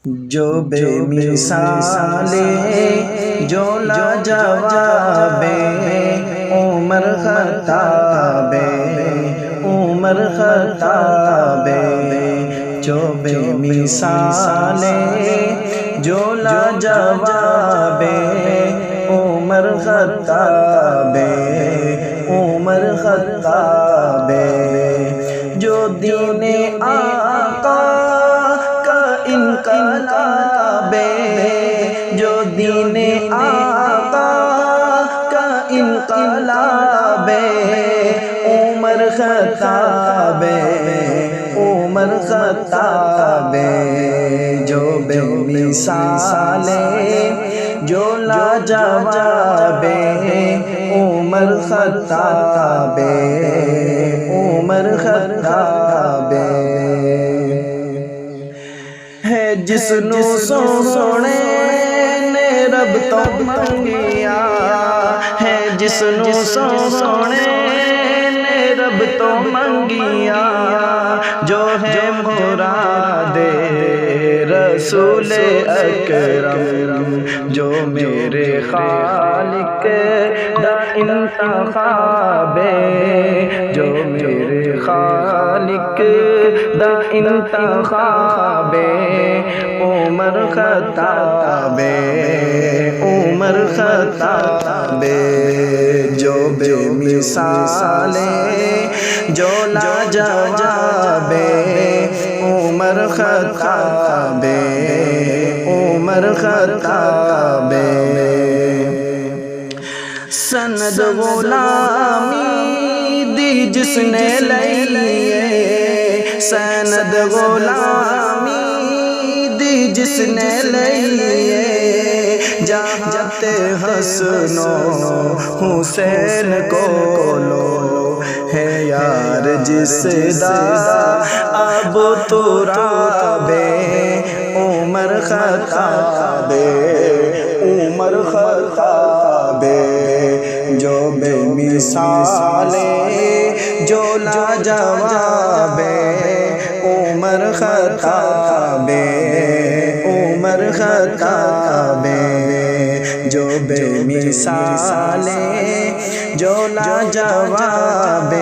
جو بے مثال جو لاجواب عمر خطاب عمر خطاب جو بے مثال جو لاجواب عمر خطاب عمر خطاب جو دین آقا کا انقلاب جو دین آقا کا انقلاب عمر خطاب عمر خطاب جو بے مثال جو لاجواب عمر خطاب عمر خطاب ہے جس نو سونے نے رب تو منگیا ہے جس نو سونے نے رب تو منگیا جو ہے مراد رسول اکرم جو میرے خالق دا انتخاب جو میرے خالق دا انتخاب عمر خطاب عمر خطاب جو بے مثال جو لاجواب عمر خطاب عمر خطاب سند غلامی دی جس نے لئی سند غلامی دی جس نے لئی جہت حسن و حسین کو لو ہے یار جس دا اب تراب عمر خطاب عمر خطاب جو بے مثال جو لاجواب عمر خطاب عمر خطاب جو بے مثال جو لاجواب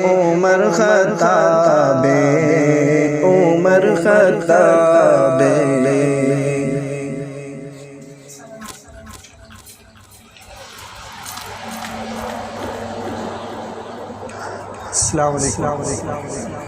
عمر خطاب عمر خطاب السلام علیکم